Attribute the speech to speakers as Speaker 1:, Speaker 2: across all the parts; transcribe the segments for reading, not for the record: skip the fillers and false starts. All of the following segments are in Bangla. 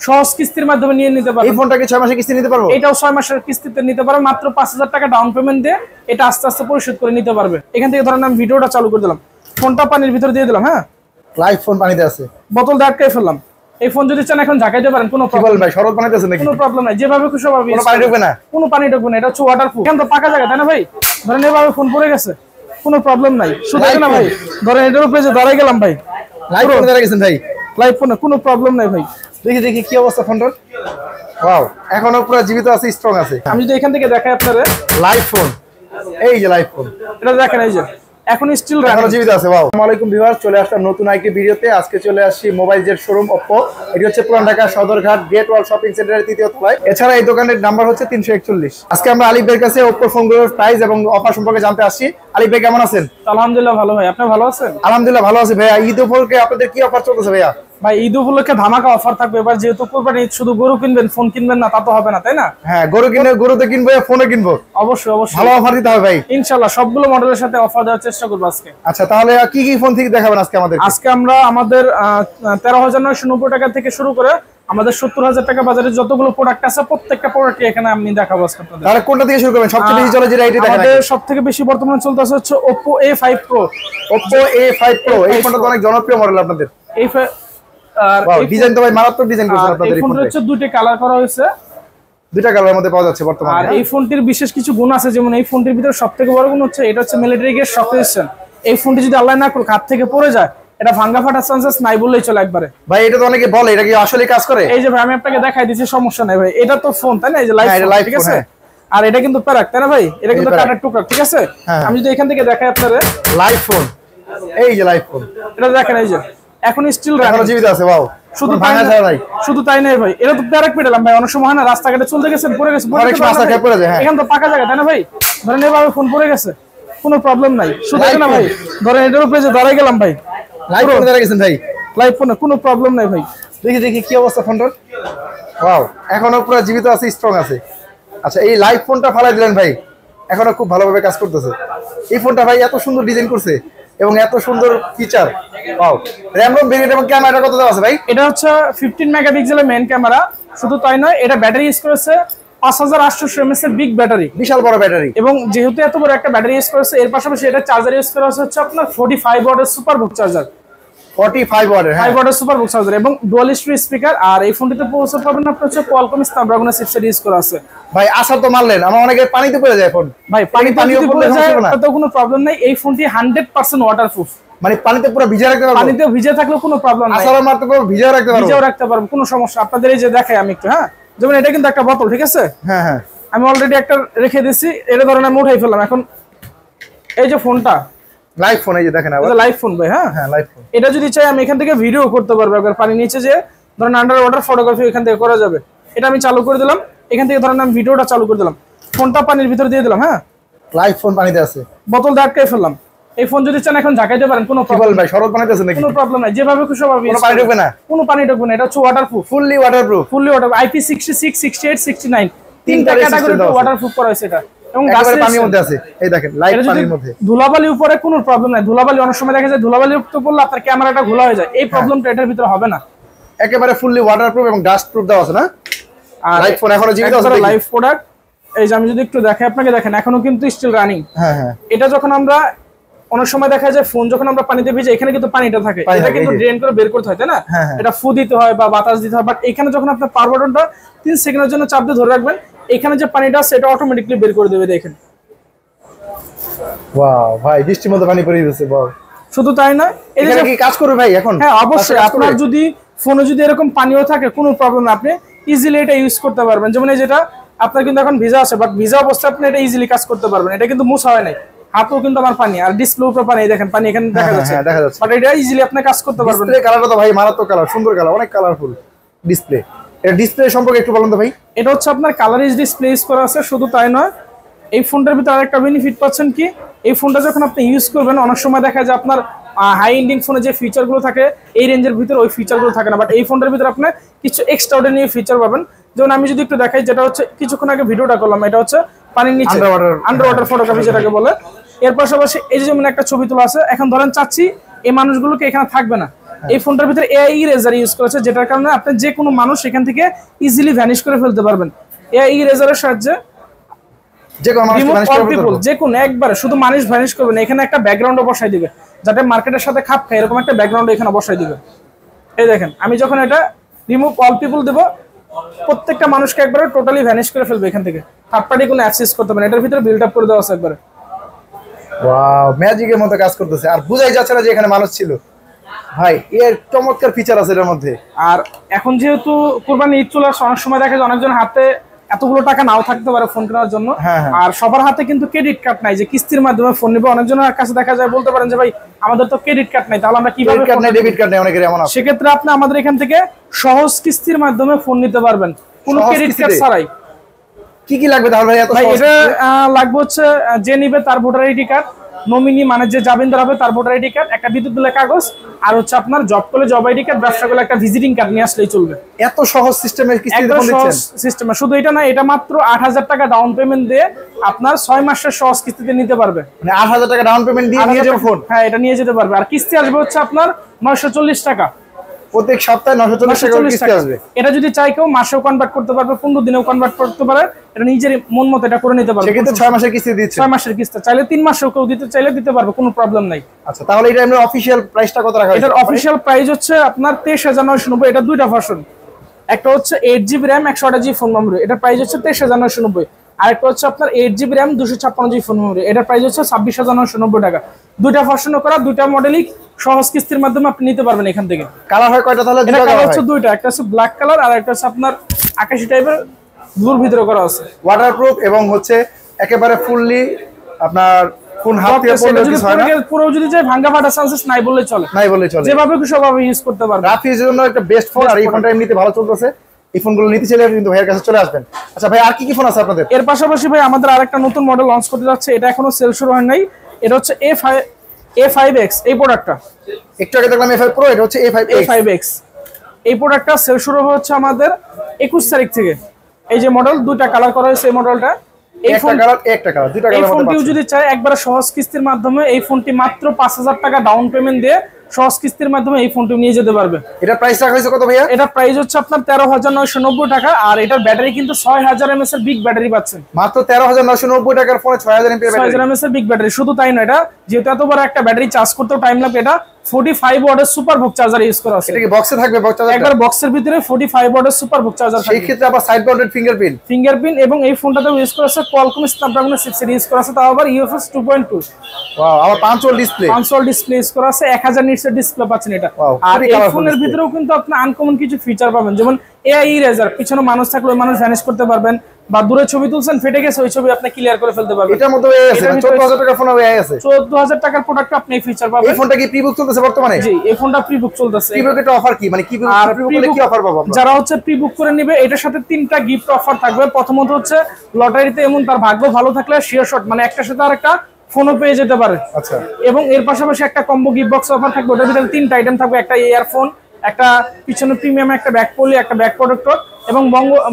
Speaker 1: সহজ কিস্তির মাধ্যমে নিয়ে নিতে পারবেন।
Speaker 2: এই ফোনটাকে 6 মাসের কিস্তি নিতে পারবো?
Speaker 1: এটাও 6 মাসের কিস্তিতে নিতে পারবেন, মাত্র 5000 টাকা ডাউন পেমেন্ট দিয়ে এটা আস্তে আস্তে পরিশোধ করে নিতে পারবে। এখান থেকে ধরেন আমি ভিডিওটা চালু করে দিলাম, ফোনটা পানির ভিতরে দিয়ে দিলাম, হ্যাঁ
Speaker 2: লাইভ ফোন পানিতে আছে,
Speaker 1: বোতল দিয়ে আটকাই ফেললাম। এই ফোন যদি চান এখন ঝাঁকাইতে পারেন, কোনো প্রবলেম
Speaker 2: ভাই শরৎ পানিতে আছে নাকি?
Speaker 1: কোনো প্রবলেম নাই, যেভাবে খুশি ভাবে
Speaker 2: কোনো পানি ঢুকবে না,
Speaker 1: কোনো পানি ঢুকবে না। এটা হচ্ছে ওয়াটারপ্রুফ, এখন তো পাকা জায়গা তাই না ভাই? ধরেন এভাবে ফোন পড়ে গেছে, কোনো প্রবলেম নাই, শুধু না ভাই ধরেন এটার উপরে যে দাঁড়াই গেলাম ভাই,
Speaker 2: লাইভ ফোনে দাঁড়াই গেছেন ভাই,
Speaker 1: লাইভ ফোনে কোনো প্রবলেম নাই ভাই।
Speaker 2: দেখি দেখি কি অবস্থা ফোনটার। ওয়াও, এখনো পুরো জীবিত আছে, স্ট্রং আছে।
Speaker 1: আমি যদি এখান থেকে দেখাই আপনারে
Speaker 2: লাইভ ফোন, এই যে লাইভ ফোন,
Speaker 1: এটা দেখেন, এই যে এখন স্টিল
Speaker 2: এখনো জীবিত আছে। ওয়াও, আসসালামু আলাইকুম ভিউয়ার্স, চলে আসলাম নতুন আরেকটি ভিডিওতে। আজকে চলে আসছি মোবাইল জেট শোরুম Oppo। এটি হচ্ছে পুরান ঢাকা সদরঘাট গেট ওয়াল শপিং সেন্টারের 3য় তলায়। এছাড়া এই দোকানের নাম্বার হচ্ছে 341। আজকে আমরা আলিফ ভাইয়ের কাছে Oppo ফোনগুলোর প্রাইস এবং অফার সম্পর্কে জানতে আসছি। আলিফ ভাই কেমন আছেন?
Speaker 1: আলহামদুলিল্লাহ ভালো ভাই, আপনি ভালো আছেন?
Speaker 2: আলহামদুলিল্লাহ ভালো আছি ভাইয়া। ঈদ উপলক্ষে আপনাদের কি অফার চলতেছে ভাইয়া?
Speaker 1: ভাই ঈদ উপলক্ষে ধামাকা অফার থাকবে এবার, যেহেতু কুরবানি ঈদ, শুধু গরু কিনবেন ফোন কিনবেন না তা তো হবে না, তাই না?
Speaker 2: হ্যাঁ, গরু কিনবে, গরুতে কিনবো, ফোনে কিনবো,
Speaker 1: অবশ্যই অবশ্যই
Speaker 2: ভালো অফার দিতে হবে ভাই
Speaker 1: ইনশাআল্লাহ। সবগুলো মডেলের সাথে অফার দেওয়ার চেষ্টা করবো আজকে।
Speaker 2: আচ্ছা, তাহলে কি কি ফোন থেকে দেখাবেন আজকে আমাদের?
Speaker 1: আজকে আমরা আমাদের 13,990 টাকা থেকে শুরু করে আমাদের 70,000 টাকা বাজারে যতগুলো প্রোডাক্ট আছে প্রত্যেকটা প্রোডাক্টই এখানে আমি দেখাবো আজকে আপনাদের।
Speaker 2: তাহলে কোনটা থেকে শুরু করবেন? সবচেয়ে বেশি চলে যেটা, এটা দেখাবেন।
Speaker 1: আমাদের সবথেকে বেশি বর্তমানে চলতেছে হচ্ছে Oppo A5 Pro।
Speaker 2: Oppo A5 Pro এই ফোনটা তো অনেক জনপ্রিয় মডেল আপনাদের।
Speaker 1: আর
Speaker 2: ওয়াও, ডিজাইন তো ভাই মারাত্মক ডিজাইন করেছেন আপনাদের।
Speaker 1: এই ফোনটা হচ্ছে দুটো কালার করা হয়েছে,
Speaker 2: দুইটা কালারের মধ্যে পাওয়া যাচ্ছে বর্তমানে।
Speaker 1: আর এই ফোনটির বিশেষ কিছু গুণ আছে, যেমন এই ফোনটির ভিতরে সবথেকে বড় গুণ হচ্ছে এটা হচ্ছে মিলিটারি গ্রেড সফটওয়্যার। এই ফোনটি যদি আল্লাহ না করুক হাত থেকে পড়ে যায়, এটা ভাঙা ফাটার চান্সেস নাই বললেই চলে একবারে।
Speaker 2: ভাই এটা তো অনেকে বলে, এটা কি আসলে কাজ করে?
Speaker 1: এই যে ভাই আমি আপনাকে দেখাই দিচ্ছি, সমস্যা নাই ভাই, এটা তো ফোন তাই না, এই যে লাইভ, ঠিক আছে? আর এটা কিন্তু প্যারাক তাই না ভাই, এটা কিন্তু কাটার টুকরা, ঠিক আছে? আমি যদি এখান থেকে দেখাই আপনারে
Speaker 2: লাইভ ফোন, এই যে লাইভ ফোন,
Speaker 1: এটা দেখেন, এই যে এখন স্টিল
Speaker 2: এখনো জীবিত আছে। ওয়াও,
Speaker 1: শুধু
Speaker 2: ভাঙা যায় নাই,
Speaker 1: শুধু তাই নাই ভাই, এটা তো প্যারাক পেলাম ভাই। অনেক সময় হয় না রাস্তাঘাটে চলতে গেছেন পড়ে গেছে,
Speaker 2: পড়ে যায়। হ্যাঁ,
Speaker 1: এখান তো পাকা জায়গা তাই না ভাই? ধরেন এভাবে ফোন পড়ে গেছে, কোনো প্রবলেম নাই, শুধু না ভাই ধরেন এটার উপরে যে দাঁড়াই গেলাম ভাই,
Speaker 2: লাইভ ফোনে দাঁড়াই গেছেন ভাই,
Speaker 1: লাইভ ফোনে কোনো প্রবলেম নাই ভাই।
Speaker 2: দেখি দেখি কি অবস্থা ফোনটার। ওয়াও, এখনো পুরো জীবিত আছে, স্ট্রং আছে। আচ্ছা, এই লাইভ ফোনটা ফালাই দিলেন ভাই, এখনো খুব ভালোভাবে কাজ করতেছে। এই ফোনটা ভাই এত সুন্দর ডিজাইন করছে এবং এত সুন্দর feature. Wow, RAM ROM variant এবং ক্যামেরা কত দেওয়া আছে ভাই?
Speaker 1: এটা হচ্ছে 15 মেগাপিক্সেলের মেইন ক্যামেরা। শুধু তাই নয়, এটা ব্যাটারি ইউজ করেছে 5800 mAh এর বিগ ব্যাটারি,
Speaker 2: বিশাল বড় ব্যাটারি।
Speaker 1: এবং যেহেতু এত বড় একটা ব্যাটারি ইউজ করেছে, এর পাশাপাশি এটা চার্জার ইউজ করা হচ্ছে আপনার 45 ওয়াটের সুপারবুক চার্জার,
Speaker 2: 45 ওয়াটের, হ্যাঁ
Speaker 1: 5 ওয়াটের সুপারবুক চার্জার, এবং ডুয়াল স্পিকার। আর এই ফোনটিতে প্রসেসর পাবেন আপনার হচ্ছে Qualcomm Snapdragon চিপসেট ইউজ করা আছে।
Speaker 2: ভাই আশা তো মারলেন, আমার অনেকে পানিতে পড়ে যায় ফোন।
Speaker 1: ভাই পানি পড়ে যায় তো কোনো প্রবলেম নাই, এই ফোনটি 100% ওয়াটারপ্রুফ,
Speaker 2: মানে পানিতে পুরো ভিজে রাখতে পারবো,
Speaker 1: পানিতে ভিজে থাকলেও কোনো প্রবলেম নাই,
Speaker 2: আসার মারতে পারবো, ভিজে রাখতে পারবো,
Speaker 1: ভিজেও রাখতে পারবো, কোনো সমস্যা। আপনাদের এই যে দেখাই আমি একটু, হ্যাঁ যেমন এটা কিন্তু একটা বোতল, ঠিক আছে?
Speaker 2: হ্যাঁ হ্যাঁ,
Speaker 1: আমি অলরেডি একটা রেখে দিয়েছি, এটা ধরেন আমি উঠাই ফেললাম। এখন এই যে ফোনটা
Speaker 2: লাইভ ফোন, এই যে দেখেন আবার
Speaker 1: লাইভ ফোন ভাই, হ্যাঁ
Speaker 2: হ্যাঁ লাইভ ফোন।
Speaker 1: এটা যদি চাই আমি এখান থেকে ভিডিও করতে পারবো, একবার পানি নিচে যে ধরেন আন্ডার ওয়াটার ফটোগ্রাফি এখান থেকে করা যাবে। এটা আমি চালু করে দিলাম, এখান থেকে ধরেন আমি ভিডিওটা চালু করে দিলাম, ফোনটা পানির ভিতরে দিয়ে দিলাম, হ্যাঁ
Speaker 2: লাইভ ফোন পানিতে আছে,
Speaker 1: বোতল দিয়ে আটকাই ফেললাম। এই ফোন যদি চান এখন ঝাঁকাইতে পারেন, কোনো প্রবলেম
Speaker 2: ভাই শরৎ পানিতে আছে নাকি?
Speaker 1: কোনো প্রবলেম নাই, যেভাবে খুশি ভাবে,
Speaker 2: কোনো পানি ঢুকবে না,
Speaker 1: কোনো পানি ঢুকবে না। এটা হচ্ছে waterproof,
Speaker 2: fully waterproof,
Speaker 1: fully water IP66, 68, 69 তিনটা ক্যাটাগরিতে ওয়াটারপ্রুফ করা হয়েছে এটা, এবং
Speaker 2: একেবারে পানির মধ্যে আছে। এই দেখেন লাইভ পানির মধ্যে,
Speaker 1: ধুলাবালি উপরে কোনো প্রবলেম নাই। ধুলাবালি অনেক সময় দেখা যায় ধুলাবালি তো পড়লে আপনার ক্যামেরাটা ঘোলা হয়ে যায়, এই প্রবলেমটা এটার ভিতরে হবে না।
Speaker 2: একেবারে ফুললি ওয়াটারপ্রুফ এবং ডাস্ট প্রুফ দেওয়া আছে না?
Speaker 1: আর
Speaker 2: লাইভ ফোন এখনো জীবিত আছে,
Speaker 1: লাইভ প্রোডাক্ট। এই যে আমি যদি একটু দেখাই আপনাকে, দেখেন এখনো কিন্তু স্টিল রানিং।
Speaker 2: হ্যাঁ হ্যাঁ,
Speaker 1: এটা যখন আমরা অনেক সময় দেখা যায় ফোন যখন আমরা পানিতে ভিজে, এখানে কিন্তু পানিটা থাকে, এটা কিন্তু ড্রেন করে বের করতে হয় তাই না? এটা ফু দিতে হয় বা বাতাস দিতে হয়, বাট এখানে যখন আপনার পাওয়ার বাটনটা 3 সেকেন্ডের জন্য চাপ দিয়ে ধরে রাখবেন, এখানে যে পানিটা আছে এটা অটোমেটিক্যালি বের করে দেবে, দেখেন।
Speaker 2: ওয়াও ভাই, বৃষ্টির মধ্যে পানি পড়ে যাচ্ছে। ওয়াও,
Speaker 1: শুধু তাই না,
Speaker 2: এটা কি কাজ করবে ভাই এখন?
Speaker 1: হ্যাঁ অবশ্যই, আপনার যদি ফোনে যদি এরকম পানিও থাকে কোনো প্রবলেম না, আপনি ইজিলি এটা ইউজ করতে পারবেন। যেমন এই যেটা আপনার কিন্তু এখন ভিজা আছে, বাট ভিজা অবস্থায় আপনি এটা ইজিলি কাজ করতে পারবেন। এটা কিন্তু মুছা হয় নাই, হাতেও কিন্তু আমার পানি, আর ডিসপ্লে উপরে পানি, দেখেন পানি এখানে দেখা যাচ্ছে, বাট এটা ইজিলি আপনি কাজ করতে পারবেন।
Speaker 2: ডিসপ্লে কালারটা তো ভাই মারাত্মক কালার, সুন্দর কালার, অনেক কালারফুল ডিসপ্লে। এটা ডিসপ্লে সম্পর্কে একটু বলুন তো ভাই।
Speaker 1: এটা হচ্ছে আপনার কালারিজ ডিসপ্লে ইউজ করা আছে। শুধু তাই নয়, এই ফোনটার ভিতরে আরেকটা বেনিফিট পাচ্ছেন কি, এই ফোনটা যখন আপনি ইউজ করবেন অনেক সময় দেখা যায় আপনার হাই এন্ডিং ফোনে যে ফিচারগুলো থাকে এই রেঞ্জের ভিতরে ওই ফিচারগুলো থাকে না, বাট এই ফোনটার ভিতরে আপনি কিছু এক্সট্রাঅর্ডিনারি ফিচার পাবেন। যেমন আমি যদি একটু দেখাই, যেটা হচ্ছে কিছুক্ষণ আগে ভিডিওটা করলাম, এটা হচ্ছে পানির নিচে আন্ডার ওয়াটার ফটোগ্রাফি যেটাকে বলে। এর পাশাপাশি এই যে যেমন একটা ছবি তোলা আছে, এখন ধরেন চাচ্ছি এই মানুষগুলোকে এখানে থাকবে না, এই ফোনটার ভিতরে এআই ইরেজার ইউজ করেছে, যেটার কারণে আপনি যে কোনো মানুষ এখান থেকে ইজিলি ভ্যানিশ করে ফেলতে পারবেন। এআই ইরেজারের সাহায্যে যে কোনো মানুষ যে কোনো একবারে শুধু মানুষ ভ্যানিশ করবে না, এখানে একটা ব্যাকগ্রাউন্ডও বসাই দিবে, যাতে মার্কেটের সাথে খাপ খায় এরকম একটা ব্যাকগ্রাউন্ড এখানে বসাই দিবে। এই দেখেন আমি যখন এটা রিমুভ অল পিপল দেবো, প্রত্যেকটা মানুষকে একবারে টোটালি ভ্যানিশ করে ফেলবে এখান থেকে, থার্ড পার্টি কোনো অ্যাক্সেস করতে পারে। এটার ভিতরে বিল্ড আপ করে দেওয়া আছে একবারে।
Speaker 2: ওয়াও, ম্যাজিকের মতো কাজ করতেছে, আর বুঝাই যাচ্ছে না যে এখানে মানুষ ছিল ভাই। এর চমৎকার ফিচার আছে এর মধ্যে।
Speaker 1: আর এখন যেহেতু কুরবানি ঈদ চলে আসছে, অনেক সময় দেখা যায় অনেকজন হাতে এতগুলো টাকা নাও থাকতে পারে ফোন কেনার জন্য, আর সবার হাতে কিন্তু ক্রেডিট কার্ড নাই যে কিস্তির মাধ্যমে ফোন নিবে। অনেকজনের কাছে দেখা যায় বলতে পারেন যে ভাই আমাদের তো ক্রেডিট কার্ড নাই, তাহলে আমরা কিভাবে
Speaker 2: ডেবিট কার্ড নাই অনেকের এমন আছে।
Speaker 1: সেক্ষেত্রে আপনি আমাদের এখান থেকে সহজ কিস্তির মাধ্যমে ফোন নিতে পারবেন কোনো ক্রেডিট কার্ড ছাড়াই।
Speaker 2: কি কি লাগবে তাহলে ভাই?
Speaker 1: এটা লাগবে হচ্ছে যে নিবে তার ভোটার আইডি কার্ড, নমিনি মানে যে জামিনদার হবে তার ভোটার আইডি কার্ড, একটা বিদ্যুৎ বিলের কাগজ, আর হচ্ছে আপনার জব করলে জব আইডি কার্ড, ব্যবসা করলে একটা ভিজিটিং কার্ড নিয়ে আসলেই চলবে।
Speaker 2: এত সহজ সিস্টেমে কিস্তিতে ফোন দিচ্ছেন?
Speaker 1: সিস্টেমে শুধু এটা না, এটা মাত্র ৮০০০ টাকা ডাউন পেমেন্ট দিয়ে আপনার ৬ মাসের সহজ কিস্তিতে নিতে পারবে।
Speaker 2: মানে ৮০০০ টাকা ডাউন পেমেন্ট দিয়ে নিয়ে যাবে ফোন?
Speaker 1: হ্যাঁ, এটা নিয়ে যেতে পারবে। আর কিস্তি আসবে হচ্ছে আপনার ৯৪০ টাকা
Speaker 2: প্রত্যেক সপ্তাহে। ৯৪০ টাকা কিস্তি আসবে।
Speaker 1: এটা যদি চাই কেউ মাসেও কনভার্ট করতে পারবে, ১৫ দিনেও কনভার্ট করতে পারে, এটা নিজের মন মতো এটা করে নিতে পারবে।
Speaker 2: সেক্ষেত্রে ৬ মাসের কিস্তি দিচ্ছে।
Speaker 1: ৬ মাসের কিস্তি চাইলে 3 মাসেও কেউ দিতে চাইলে দিতে পারবে, কোনো প্রবলেম নাই।
Speaker 2: আচ্ছা, তাহলে এটা এমনি অফিশিয়াল প্রাইসটা কত রাখা হয়েছে?
Speaker 1: এটার অফিশিয়াল প্রাইস হচ্ছে আপনার ২৩,৯৯০। এটা দুইটা ভার্সন, একটা হচ্ছে 8GB RAM 128GB phone memory, এটার প্রাইস হচ্ছে ২৩,৯৯০। আরেকটা হচ্ছে আপনার 8GB RAM 256GB phone memory, এটার প্রাইস হচ্ছে ২৬,৯৯০ টাকা। দুইটা ভার্সন করা, দুইটা মডেলই সহজ কিস্তির মাধ্যমে আপনি নিতে পারবেন এখান থেকে।
Speaker 2: কালার হয় কয়টা তাহলে?
Speaker 1: এটা কালার হচ্ছে দুইটা, একটা হচ্ছে ব্ল্যাক কালার আর একটা হচ্ছে আপনার আকাশি টাইপের ব্লুর ভিতরে করা আছে।
Speaker 2: ওয়াটারপ্রুফ এবং হচ্ছে একেবারে ফুললি আপনার কোন হাত থেকে পড়লে কিছু হয় না,
Speaker 1: পুরো যদি যায় ভাঙা ফাটা চান্সেস নাই বললে চলে,
Speaker 2: নাই বললে চলে,
Speaker 1: যেভাবে খুশি সেভাবে ইউজ করতে পারবেন।
Speaker 2: রাফির জন্য একটা বেস্ট ফোন। আর এই ফোনটা এমনিতে ভালো চলতেছে, এই ফোনগুলো নিতে চাইলে কিন্তু ভাইয়ের কাছে চলে আসবেন। আচ্ছা ভাই, আর কি কি ফোন আছে আপনাদের?
Speaker 1: এর পাশাপাশি ভাই আমাদের আরেকটা নতুন মডেল লঞ্চ করতে যাচ্ছে, এটা এখনো সেল শুরু হয় নাই। এটা হচ্ছে A5X। এই প্রোডাক্টটা
Speaker 2: একটু আগে দেখলাম A5 Pro, এটা হচ্ছে
Speaker 1: A5X। এই প্রোডাক্টটা সেল শুরু হচ্ছে আমাদের ২১ তারিখ থেকে। এই যে মডেল, দুইটা কালার করা হয়েছে এই মডেলটা। এই ফোনটিও যদি চাই একবারে সহজ কিস্তির মাধ্যমে, এই ফোনটি মাত্র ৫০০০ টাকা ডাউন পেমেন্ট দিয়ে সহজ কিস্তির মাধ্যমে এই ফোনটি নিয়ে যেতে পারবে।
Speaker 2: এটা প্রাইস রাখা হয়েছে কত ভাইয়া?
Speaker 1: এটা প্রাইস হচ্ছে আপনার ১৩,৯৯০ টাকা। আর এটার ব্যাটারি কিন্তু ৬০০০ mAh এর বিগ ব্যাটারি পাচ্ছেন।
Speaker 2: মাত্র ১৩,৯৯০ টাকার ফোনে ৬০০০
Speaker 1: mAh এর বিগ ব্যাটারি। শুধু তাই না, এটা যেহেতু এত বড় একটা ব্যাটারি চার্জ করতেও টাইম লাগবে, এটা 45 ওয়াটের সুপার বুক চার্জার ইউজ করা আছে।
Speaker 2: এটা কি বক্সে থাকবে? বক্স চার্জার
Speaker 1: একবার বক্সের ভিতরে 45 ওয়াটের সুপার বুক চার্জার থাকবে।
Speaker 2: সেই ক্ষেত্রে আবার সাইড মাউন্টেড ফিঙ্গারপ্রিন্ট
Speaker 1: এবং এই ফোনটাতে ইউজ করা আছে কোয়ালকম স্ন্যাপড্রাগন 6 ইউজ করা আছে, তাও আবার UFS 2.2।
Speaker 2: ওয়াও, আবার পাঁচওয়াল ডিসপ্লে
Speaker 1: ইউজ করা আছে, 1000 নিটস এর ডিসপ্লে পাচ্ছেন এটা। আর এই ফোনের ভিতরেও কিন্তু আপনি আনকমন কিছু ফিচার পাবেন, যেমন AI ইরেজার, পিছনে মানুষ থাকলে মানুষ ভ্যানিশ করতে পারবেন, বা দূরে ছবি তুলছেন ফেটে গেছে ওই ছবি আপনি ক্লিয়ার করে ফেলতে পারবেন।
Speaker 2: এটার মধ্যে AI আছে, ১৪,০০০ টাকার ফোন AI আছে।
Speaker 1: ১৪,০০০ টাকার প্রোডাক্ট আপনি এই ফিচার পাবেন।
Speaker 2: এই ফোনটা কি প্রি বুক চলতেছে বর্তমানে?
Speaker 1: জি, এই ফোনটা প্রি বুক চলতেছে।
Speaker 2: প্রি বুকের অফার কি, মানে কি অফার পাবো আমরা?
Speaker 1: যারা হচ্ছে প্রি বুক করে নেবে, এটার সাথে 3টা গিফট অফার থাকবে। প্রথমত হচ্ছে লটারিতে এমন তার ভাগ্য ভালো থাকলে শিওর শট, মানে একটার সাথে আরেকটা ফোনও পেয়ে যেতে পারে।
Speaker 2: আচ্ছা, এবং
Speaker 1: এর পাশাপাশি একটা কম্বো গিফট বক্স অফার থাকবে, ওটার ভিতরে 3টা আইটেম থাকবে, একটা ইয়ারফোন, একটা পিছনে প্রিমিয়াম একটা ব্যাক পলি, একটা ব্যাক প্রোটেক্টর, এবং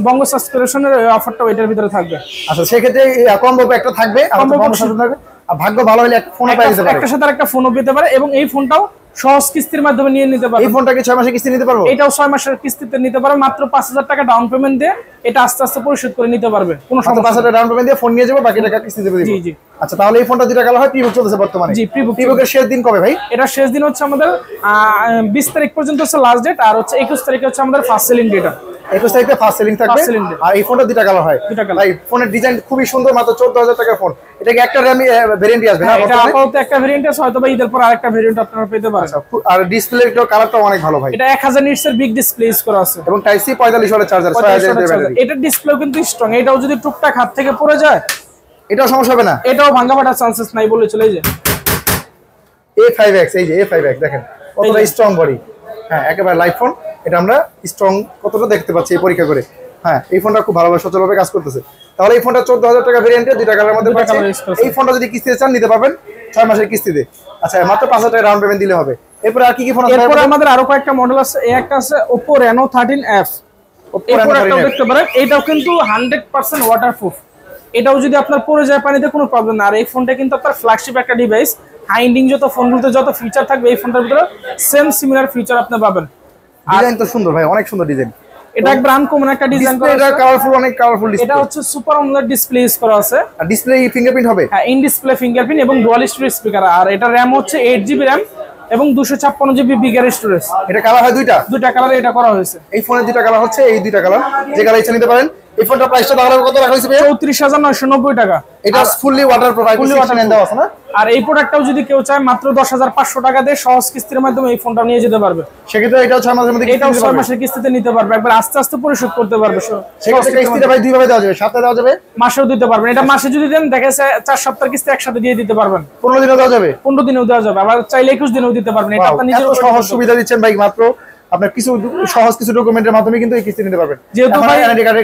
Speaker 1: বঙ্গ সাবস্ক্রিপশনের অফারটাও এটার ভিতরে থাকবে।
Speaker 2: আচ্ছা, সেক্ষেত্রে কম্বো একটা থাকবে, আর ভাগ্য ভালো হলে একটা ফোনও পেয়ে যেতে পারে,
Speaker 1: একটার সাথে আরেকটা ফোনও পেতে পারে। এবং এই ফোনটাও সহজ কিস্তির মাধ্যমে নিয়ে নিতে পারবে।
Speaker 2: এই ফোনটাকে 6 মাসের কিস্তি নিতে পারবো?
Speaker 1: এটাও 6 মাসের কিস্তিতে নিতে পারবে, মাত্র ৫০০০ টাকা ডাউন পেমেন্ট দিয়ে এটা আস্তে আস্তে পরিশোধ করে নিতে পারবে। কোনো সমস্যা
Speaker 2: ৫০০০ টাকা ডাউন পেমেন্ট দিয়ে ফোন নিয়ে যাবো, বাকি টাকা কিস্তিতে দেব।
Speaker 1: জি জি।
Speaker 2: আচ্ছা, তাহলে এই ফোনটা যেটা কালার হয় প্রি বুক চলতেছে বর্তমানে?
Speaker 1: জি, প্রি
Speaker 2: বুকের শেষ দিন কবে ভাই?
Speaker 1: এটা শেষ দিন হচ্ছে আমাদের ২০ তারিখ পর্যন্ত হচ্ছে লাস্ট ডেট, আর হচ্ছে ২১ তারিখে হচ্ছে আমাদের ফার্স্ট সেলিং ডেট।
Speaker 2: ২১ তারিখে ফার্স্ট সেলিং থাকবে। আর এই ফোনটা দুইটা কালার হয়। ভাই, ফোনের ডিজাইন খুবই সুন্দর, মাত্র ১৪,০০০ টাকার ফোন। এটা কি একটা ভেরিয়েন্টই আসবে না?
Speaker 1: এটা আপাতত একটা ভেরিয়েন্ট আছে, হয়তো বা ঈদের পর আরেকটা ভেরিয়েন্ট আপনারা পেতে পারেন।
Speaker 2: আর ডিসপ্লের কালারটা অনেক ভালো ভাই।
Speaker 1: এটা 1000 নিটস এর বিগ ডিসপ্লে ইউজ করা আছে,
Speaker 2: এবং টাইপ সি 45 ওয়াটের চার্জার, 6000 এর ব্যাটারি।
Speaker 1: এটার ডিসপ্লেও কিন্তু স্ট্রং, এটাও যদি টুকটাক হাত থেকে পড়ে যায়
Speaker 2: এটাও সমস্যা হবে না,
Speaker 1: এটাও ভাঙা ফাটার চান্সেস নাই বলে চলে যায়।
Speaker 2: A5X, এই যে A5X দেখেন কতটা স্ট্রং বডি। হ্যাঁ, একেবারে লাইট ফোন। এটা আমরা স্ট্রং কতটা দেখতে পাচ্ছি এই পরীক্ষা করে। হ্যাঁ, এই ফোনটা খুব ভালোভাবে সচলভাবে কাজ করতেছে। তাহলে এই ফোনটা ১৪,০০০ টাকা ভেরিয়েন্টে দুইটা কালারের মধ্যে পাচ্ছেন। এই ফোনটা যদি কিস্তিতে চান নিতে পারবেন 6 মাসের কিস্তিতে। আচ্ছা, মাত্র ৫০০০ টাকা ডাউন পেমেন্ট দিলে হবে। এরপর আর কি কি ফোন আছে?
Speaker 1: এরপর আমাদের আরো কয়েকটা মডেল আছে। এই একটা আছে Oppo Reno 13F। এই প্রোডাক্টটাও দেখতে পারেন, এটাও কিন্তু 100% ওয়াটারপ্রুফ। এটাও যদি আপনার পড়ে যায় পানিতে কোনো প্রবলেম না। আর এই ফোনটা কিন্তু আপনার ফ্ল্যাগশিপ একটা ডিভাইস, হাইন্ডিং যত ফোনগুলোতে যত ফিচার থাকবে এই ফোনটার ভিতরে সেম সিমিলার ফিচার আপনি পাবেন।
Speaker 2: ডিজাইন তো সুন্দর ভাই, অনেক সুন্দর ডিজাইন।
Speaker 1: এটা এক ব্র্যান্ড কমন একটা ডিজাইন করা আছে,
Speaker 2: এটা কালারফুল, অনেক কালারফুল ডিসপ্লে।
Speaker 1: এটা হচ্ছে সুপার আমোলেড ডিসপ্লে ইউজ করা আছে।
Speaker 2: আর ডিসপ্লে ফিঙ্গারপ্রিন্ট হবে?
Speaker 1: হ্যাঁ, ইন ডিসপ্লে ফিঙ্গারপ্রিন্ট এবং ডুয়াল স্টোরেজ স্পিকার। আর এটা র‍্যাম হচ্ছে 8GB র‍্যাম এবং 256GB বিগার স্টোরেজ।
Speaker 2: এটা কালার হয় দুইটা
Speaker 1: কালারে এটা করা হয়েছে।
Speaker 2: এই ফোনের দুইটা কালার হচ্ছে, এই দুইটা কালার যে কালার ইচ্ছা নিতে পারেন। এই ফোনটা প্রাইসটা তাহলে কত রাখা হয়েছে?
Speaker 1: 34990 টাকা।
Speaker 2: এটা ফুললি ওয়াটারপ্রুফ, ফুললি ওয়াটার দেওয়া আছে না?
Speaker 1: আর এই প্রোডাক্টটাও যদি কেউ চায় মাত্র 10500 টাকা দিয়ে সহজ কিস্তির মাধ্যমে এই ফোনটা নিয়ে যেতে পারবে।
Speaker 2: সেক্ষেত্রে এটাও 6 মাসের মধ্যে,
Speaker 1: এটাও 6 মাসের কিস্তিতে নিতে পারবে, একবার আস্তে আস্তে পরিশোধ করতে পারবে।
Speaker 2: সেক্ষেত্রে কিস্তিটা ভাই দুই ভাবে দেওয়া যাবে, সপ্তাহে দেওয়া যাবে,
Speaker 1: মাসেও দিতে পারবেন। এটা মাসে যদি দেন দেখা যাচ্ছে 4 সপ্তাহের কিস্তি একসাথে দিয়ে দিতে পারবেন।
Speaker 2: 15 দিনেও দেওয়া যাবে,
Speaker 1: 15 দিনেও দেওয়া যাবে, আবার চাইলে 21 দিনেও দিতে পারবেন। এটা আপনার নিজের
Speaker 2: সহজ সুবিধা দিচ্ছেন ভাই। মাত্র আপনার কিছু সহজ কিছু ডকুমেন্টের মাধ্যমে কিন্তু এই কিস্তি নিতে পারবেন,
Speaker 1: যেহেতু ভাই
Speaker 2: এনআইডি কার্ডে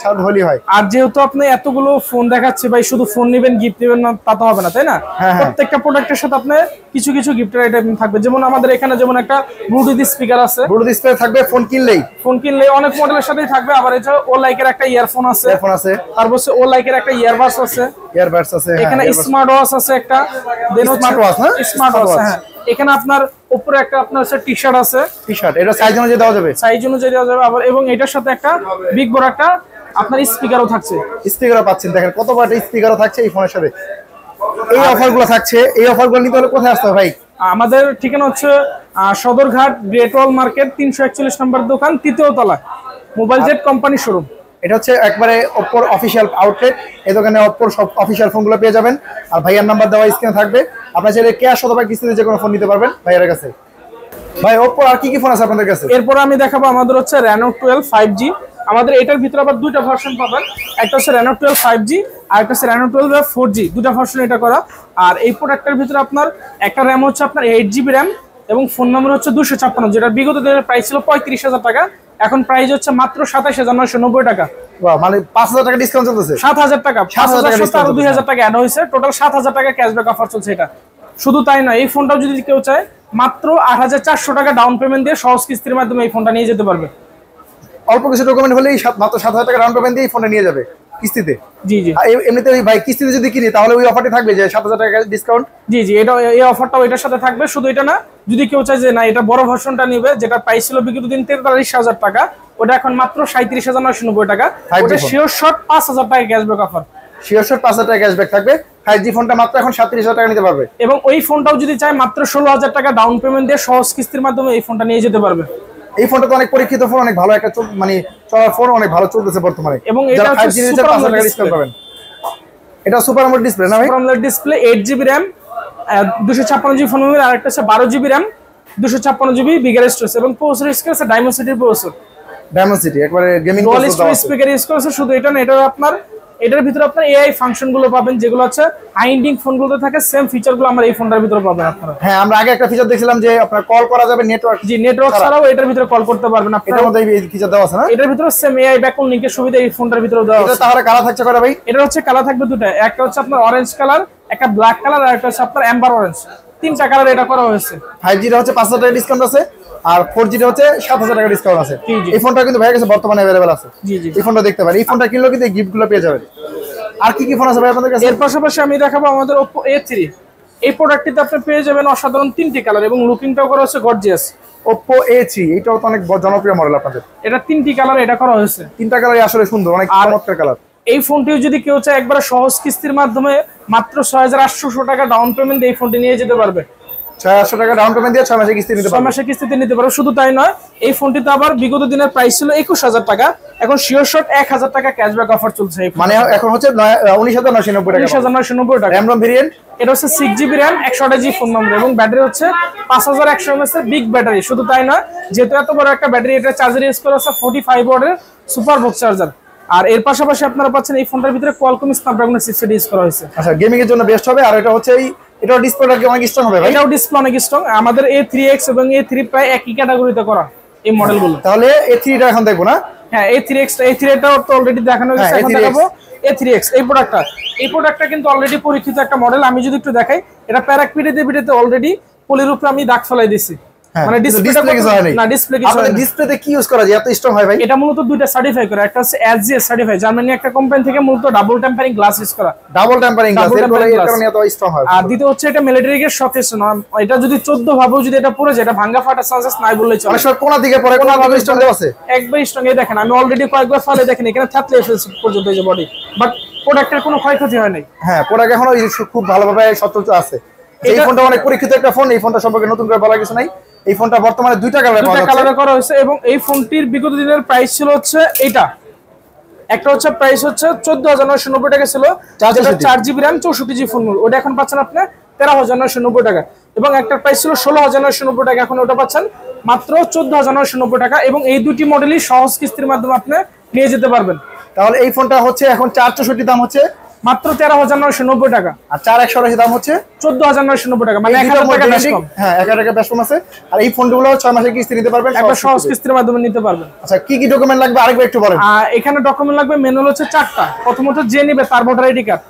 Speaker 2: ছাড় হলি হয়।
Speaker 1: আর যেহেতু আপনি এতগুলো ফোন দেখাচ্ছে ভাই, শুধু ফোন নেবেন গিফট নেবেন না তা তো হবে না, তাই না? প্রত্যেকটা প্রোডাক্টের সাথে আপনি কিছু কিছু গিফটের আইটেম থাকবে। যেমন আমাদের এখানে যেমন একটা ব্লুটুথ স্পিকার আছে,
Speaker 2: ব্লুটুথ স্পিকার থাকবে ফোন কিনলেই
Speaker 1: অনেক মডেলের সাথেই থাকবে। আবার এটা ও লাইকের একটা ইয়ারফোন আছে, তারপর হচ্ছে ও লাইকের একটা ইয়ারবাডস আছে, এখানে স্মার্ট ওয়াচ আছে একটা, দেন স্মার্ট ওয়াচ না, স্মার্ট ওয়াচ। হ্যাঁ, এখানে আপনার উপরে একটা আপনার টি-শার্ট আছে,
Speaker 2: এটা সাইজ অনুযায়ী দেওয়া যাবে,
Speaker 1: আবার এবং এটার সাথে একটা বিগ বড় একটা আপনার স্পিকারও থাকছে।
Speaker 2: স্পিকারও পাচ্ছেন, দেখেন কত বড় স্পিকারও থাকছে এই ফোনের সাথে। এই অফারগুলো থাকছে, এই অফারগুলো নিতে হলে কোথায় আসতে হবে ভাই?
Speaker 1: আমাদের ঠিকানা হচ্ছে সদরঘাট গ্রেট ওয়াল মার্কেট 341 নম্বর দোকান, 3য় তলা, মোবাইল জেট কোম্পানি শোরুম।
Speaker 2: এটা হচ্ছে একবারে ওপ্পোর অফিসিয়াল আউটলেট। এই দোকানে ওপ্পোর সব অফিসিয়াল ফোনগুলো পেয়ে যাবেন। আর ভাইয়ার নাম্বার দেওয়া স্ক্রিনে থাকবে, আপনারা চাইলে ক্যাশ অথবা কিস্তিতে যে কোনো ফোন নিতে পারবেন ভাইয়ার কাছে। ভাই ওপ্পোর আর কি কি ফোন আছে আপনাদের কাছে?
Speaker 1: এরপর আমি দেখাবো আমাদের হচ্ছে Reno 12 5G। আমাদের এটার ভিতরে আবার দুইটা ভার্সন পাবেন, একটা হচ্ছে Reno 12 5G আর একটা হচ্ছে Reno 12 4G, দুটা ভার্সন এটা করা। আর এই প্রোডাক্টের ভিতরে আপনার একটা র্যাম হচ্ছে আপনার 8GB র্যাম এবং ফোন নম্বর হচ্ছে 256, যেটা বিগত দিনের প্রাইস ছিল 35,000 টাকা, এখন প্রাইস হচ্ছে মাত্র 27,990 টাকা।
Speaker 2: মানে 5,000 টাকা ডিসকাউন্ট চলতেছে,
Speaker 1: 7,000 টাকা, 5,000 আর 2,000 টাকা অ্যাড হয়েছে, টোটাল 7,000 টাকা ক্যাশব্যাক অফার চলছে এটা। শুধু তাই নয়, এই ফোনটাও যদি কেউ চায় মাত্র 8,400 টাকা ডাউন পেমেন্ট দিয়ে সহজ কিস্তির মাধ্যমে এই ফোনটা নিয়ে যেতে পারবে।
Speaker 2: অল্প কিছু ডকুমেন্ট হলেই মাত্র 7,000 টাকা ডাউন পেমেন্ট দিয়ে এই ফোনটা নিয়ে যাবে কিস্তিতে।
Speaker 1: জি জি,
Speaker 2: এমনিতে ভাই কিস্তিতে যদি কিনি তাহলে ওই অফারটি থাকবে যে 7,000 টাকা ডিসকাউন্ট?
Speaker 1: জি জি, এটা এই অফারটাও এটার সাথে থাকবে। শুধু এটা না, যদি কেউ চায় যে না এটা বড় ভার্সনটা নেবে, যেটা প্রাইস ছিল বিগত দিন 43,000 টাকা, ওটা এখন মাত্র 37,990 টাকা, ওটা শিওর শট 5,000 টাকা ক্যাশব্যাক অফার।
Speaker 2: শিওর শট 5,000 টাকা ক্যাশব্যাক থাকবে। 5G ফোনটা মাত্র এখন 37,000 টাকা নিতে পারবে।
Speaker 1: এবং ওই ফোনটাও যদি চায় মাত্র 16,000 টাকা ডাউন পেমেন্ট দিয়ে সহজ কিস্তির মাধ্যমে এই ফোনটা নিয়ে যেতে পারবে।
Speaker 2: এই ফোনটা তো অনেক পরীক্ষিত ফোন, অনেক ভালো একটা মানে চলার ফোন, অনেক ভালো চলতেছে বর্তমানে।
Speaker 1: এবং এটা হচ্ছে
Speaker 2: 5,000 টাকা ডিসকাউন্ট পাবেন। এটা সুপার আমোলেড ডিসপ্লে না ভাই?
Speaker 1: Super AMOLED display, 8GB RAM, 256GB phone memory, আর একটা হচ্ছে 12GB RAM, 256GB bigger storage এবং প্রসেসর ইউজ করেছে ডায়মন্ড প্রসেসর।
Speaker 2: ডায়মন্ড সিটি একবারে গেমিং
Speaker 1: প্রসেসর, স্পিকার ইউজ করেছে। শুধু এটা না, এটা আপনার এটার ভিতরে আপনার এআই ফাংশন গুলো পাবেন, যেগুলো হচ্ছে হাইন্ডিং ফোনগুলোতে থাকে, সেম ফিচার গুলো আমরা এই ফোনটার ভিতরে পাবেন আপনারা।
Speaker 2: হ্যাঁ, আমরা আগে একটা ফিচার দেখছিলাম যে আপনার কল করা যাবে নেটওয়ার্ক।
Speaker 1: জি, নেটওয়ার্ক ছাড়াও এটার ভিতরে কল করতে পারবেন আপনারা।
Speaker 2: এটার মধ্যে এই ফিচার দেওয়া আছে না?
Speaker 1: এটার ভিতরে সেম এআই ব্যাকঅন লিংকের সুবিধা এই ফোনটার ভিতরে দেওয়া আছে।
Speaker 2: এটা তাহলে কালার থাকছে কয়টা ভাই?
Speaker 1: এটা হচ্ছে কালার থাকবে দুটো, একটা হচ্ছে আপনার অরেঞ্জ কালার, একটা ব্ল্যাক কালার, আর একটা হচ্ছে আপনার এম্বার অরেঞ্জ। তিনটা কালার এটা করা হয়েছে।
Speaker 2: 5G টা হচ্ছে 5,000 টাকা ডিসকাউন্ট আছে, আর 4G টা হচ্ছে 7,000 টাকা ডিসকাউন্ট আছে। এই ফোনটা কিন্তু ভাইয়ের কাছে বর্তমানে अवेलेबल আছে।
Speaker 1: জি জি,
Speaker 2: এই ফোনটা দেখতে পারেন। এই ফোনটা কিনলেও কিন্তু এই গিফটগুলো পেয়ে যাবেন। আর কি কি ফোন আছে ভাই আপনাদের কাছে?
Speaker 1: এর পাশাপাশি আমি দেখাবো আমাদের Oppo A3। এই প্রোডাক্টটিতে আপনি পেয়ে যাবেন অসাধারণ 3টি কালার এবং লুকিংটাও করা হচ্ছে গর্জিয়াস।
Speaker 2: Oppo A3 এটাও তো অনেক জনপ্রিয় মডেল আপনাদের।
Speaker 1: এটা 3টি কালার এটা করা হয়েছে,
Speaker 2: 3টা কালারই আসলে সুন্দর, অনেক চমৎকার কালার।
Speaker 1: এই ফোনটিও যদি কেউ চায় একবার সহজ কিস্তির মাধ্যমে মাত্র 6,800 টাকা ডাউন পেমেন্ট দিয়ে এই ফোনটি নিয়ে যেতে পারবে।
Speaker 2: 6,800 টাকা ডাউন পেমেন্ট দিয়ে 6 মাসের কিস্তি নিতে পারবে।
Speaker 1: 6 মাসের কিস্তিতে নিতে পারবে। শুধু তাই নয়, এই ফোনটিতে আবার বিগত দিনের প্রাইস ছিল 21,000 টাকা, এখন শিওর শট 1,000 টাকা ক্যাশব্যাক অফার চলছে।
Speaker 2: মানে এখন হচ্ছে 19,990 টাকা।
Speaker 1: 19,990 টাকা।
Speaker 2: RAM ROM ভেরিয়েন্ট,
Speaker 1: এটা হচ্ছে 6GB RAM, 128GB ফোন নম্বর এবং ব্যাটারি হচ্ছে 5100 mAh এর বিগ ব্যাটারি। শুধু তাই নয়, যেহেতু এত বড় একটা ব্যাটারি, এটা চার্জার ইউজ করা হচ্ছে 45 ওয়াটের সুপার বক্স চার্জার। আর এর পাশাপাশি আপনারা পাচ্ছেন এই ফোনটার ভিতরে কোয়ালকম স্ন্যাপড্রাগন চিপসেট ইউজ করা হয়েছে।
Speaker 2: আচ্ছা, গেমিং এর জন্য বেস্ট হবে। আর এটা হচ্ছে এটাও ডিসপ্লেটা কি অনেক স্ট্রং হবে ভাই?
Speaker 1: এটাও ডিসপ্লে অনেক স্ট্রং। আমাদের A3X এবং A3 প্রায় একই ক্যাটাগরিতে করা এই মডেলগুলো।
Speaker 2: তাহলে A3 টা এখন দেখবো না?
Speaker 1: হ্যাঁ, A3X, A3 টাও তো অলরেডি দেখানো হয়েছে, এখন দেখাবো A3X। এই প্রোডাক্টটা কিন্তু অলরেডি পরীক্ষিত একটা মডেল। আমি যদি একটু দেখাই, এটা প্যারাক পিডিতে অলরেডি পলির উপরে আমি দাগ ফেলাই দিছি। মানে ডিসপ্লে কিছু হয় না, ডিসপ্লে কিছু হয় না।
Speaker 2: ডিসপ্লেতে কি ইউজ করা যায় এত স্ট্রং হয় ভাই?
Speaker 1: এটা মূলত দুইটা সার্টিফাই করা, একটা হচ্ছে এসজিএস সার্টিফাই, জার্মানি একটা কোম্পানি থেকে মূলত ডাবল টেম্পারিং গ্লাস ইউজ করা।
Speaker 2: ডাবল টেম্পারিং গ্লাস এর কারণে এত স্ট্রং হয়।
Speaker 1: আর দ্বিতীয় হচ্ছে এটা মিলিটারি গ্রেড শকেস না, এটা যদি 14 ভাবেও যদি এটা পড়ে যায় এটা ভাঙা ফাটার চান্সেস নাই বললেই চলে।
Speaker 2: আসলে কোন দিকে পড়ে, কোন ভাবে স্ট্রং দেওয়া আছে
Speaker 1: একবার স্ট্রং। এই দেখেন আমি অলরেডি কয়েকবার ফালে দেখেন এখানে থাকলে এফএলসি পর্যন্ত এই যে বডি, বাট প্রোডাক্টের কোনো ক্ষয়ক্ষতি হয় নাই।
Speaker 2: হ্যাঁ, প্রোডাক্ট এখনো খুব ভালোভাবে সচল আছে। এই ফোনটা অনেক পরীক্ষিত একটা ফোন, এই ফোনটা সম্পর্কে নতুন করে বলার কিছু নাই। এই ফোনটা বর্তমানে দুইটা কালারে
Speaker 1: করা হয়েছে এবং এই ফোনটির বিগত দিনের প্রাইস ছিল হচ্ছে এইটা, একটা হচ্ছে প্রাইস হচ্ছে 14,990 টাকা ছিল, 4GB RAM 64GB ফোন, ওটা এখন পাচ্ছেন আপনি 13,990 টাকা। এবং একটা প্রাইস ছিল 16,990 টাকা, এখন ওটা পাচ্ছেন মাত্র 14,990 টাকা। এবং এই দুটি মডেলই সহজ কিস্তির মাধ্যমে আপনি নিয়ে যেতে পারবেন।
Speaker 2: তাহলে এই ফোনটা হচ্ছে এখন 464 দাম হচ্ছে
Speaker 1: মাত্র 13,990 টাকা,
Speaker 2: আর 4180 দাম হচ্ছে
Speaker 1: 14,990 টাকা, মানে 1000 টাকা বেশ কম।
Speaker 2: হ্যাঁ, 1000 টাকা বেশ কম আছে। আর এই ফোনগুলো 6 মাসের কিস্তি নিতে পারবেন,
Speaker 1: একবার সহজ কিস্তির মাধ্যমে নিতে পারবেন।
Speaker 2: আচ্ছা, কি কি ডকুমেন্ট লাগবে আরেকবার একটু বলেন।
Speaker 1: এখানে ডকুমেন্ট লাগবে ম্যানুয়াল হচ্ছে 4টা। প্রথমত যে নেবে তার ভোটার আইডি কার্ড,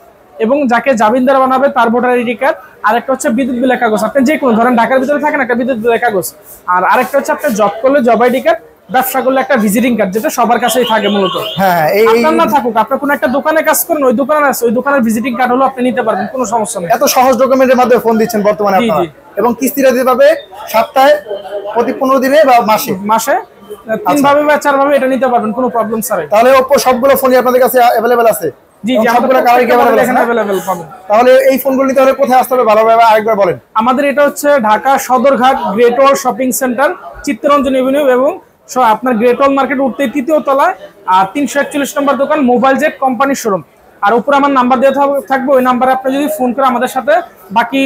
Speaker 1: এবং যাকে জামিনদার বানাবে তার ভোটার আইডি কার্ড, আরেকটা হচ্ছে বিদ্যুৎ বিলের কাগজ, আপনি যে কোনো ধরেন ঢাকার ভিতরে থাকেন একটা বিদ্যুৎ বিলের কাগজ, আর আরেকটা হচ্ছে আপনি জব করলে জব আইডি কার্ড, ব্যবসা করলে একটা ভিজিটিং কার্ড, যেটা সবার কাছেই থাকে মূলত।
Speaker 2: হ্যাঁ, এই
Speaker 1: আপনার না থাকুক, আপনি কোনো একটা দোকানে কাজ করেন, ওই দোকানে আছে, ওই দোকানের ভিজিটিং কার্ড হলো আপনি নিতে পারবেন, কোনো সমস্যা নেই।
Speaker 2: এত সহজ ডকুমেন্টের মাধ্যমে ফোন দিচ্ছেন বর্তমানে আপনারা, এবং কিস্তিটা দিতে পারবে সপ্তাহে, প্রতি 15 দিনে বা মাসে
Speaker 1: 3 ভাবে বা 4 ভাবে এটা নিতে পারবেন, কোনো প্রবলেম ছাড়াই।
Speaker 2: তাহলে Oppo সবগুলো ফোনই আপনাদের কাছে अवेलेबल আছে?
Speaker 1: জি জি,
Speaker 2: সবগুলো কালারই
Speaker 1: এখানে अवेलेबल পাবেন।
Speaker 2: তাহলে এই ফোনগুলো নিতে হলে কোথায় আসতে হবে ভালোভাবে আরেকবার বলেন।
Speaker 1: আমাদের এটা হচ্ছে ঢাকা সদরঘাট গ্রেট ওয়াল শপিং সেন্টার, চিত্তরঞ্জন এভিনিউ, এবং আপনার গ্রেট ওয়াল মার্কেট উঠতে 3য় তলায়, আর 341 নম্বর দোকান মোবাইল জেট কোম্পানি শোরুম। আর উপরে আমার নাম্বার দেওয়া থাকবে, ওই নাম্বারে আপনি যদি ফোন করে আমাদের সাথে বাকি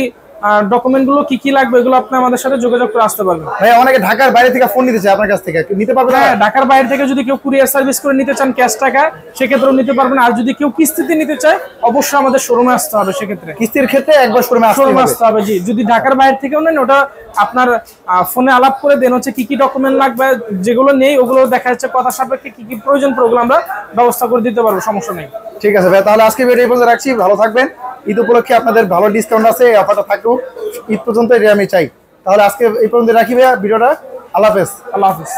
Speaker 1: ডকুমেন্ট গুলো কি কি লাগবে এগুলো আপনি আমাদের সাথে যোগাযোগ করে আসতে পারবেন।
Speaker 2: ভাই, অনেকে ঢাকার বাইরে থেকে ফোন নিতে চায় আপনার কাছ থেকে, নিতে পারবেন?
Speaker 1: হ্যাঁ, ঢাকার বাইরে থেকে যদি কেউ কুরিয়ার সার্ভিস করে নিতে চান ক্যাশ টাকা, সেক্ষেত্রেও নিতে পারবেন। আর যদি কেউ কিস্তিতে নিতে চায় অবশ্যই আমাদের শোরুমে আসতে হবে। সেক্ষেত্রে
Speaker 2: কিস্তির ক্ষেত্রে একবার শোরুমে
Speaker 1: আসতে হবে। জি, যদি ঢাকার বাইরে থেকেও নেন ওটা আপনার ফোনে আলাপ করে দেন হচ্ছে কি কি ডকুমেন্ট লাগবে, যেগুলো নেই ওগুলো দেখা যাচ্ছে কথা সাপেক্ষে কি কি প্রয়োজন ওগুলো আমরা ব্যবস্থা করে দিতে পারবো, সমস্যা নেই।
Speaker 2: ঠিক আছে ভাই, তাহলে আজকে ভিডিও এই পর্যন্ত রাখছি। ভালো থাকবেন। ঈদ উপলক্ষে আপনাদের ভালো ডিসকাউন্ট আছে, এই অফারটা থাকুক ঈদ পর্যন্ত, এটা আমি চাই। তাহলে আজকে এই পর্যন্ত রাখি ভাইয়া ভিডিওটা। আল্লাহ হাফেজ।
Speaker 1: আল্লাহ হাফেজ।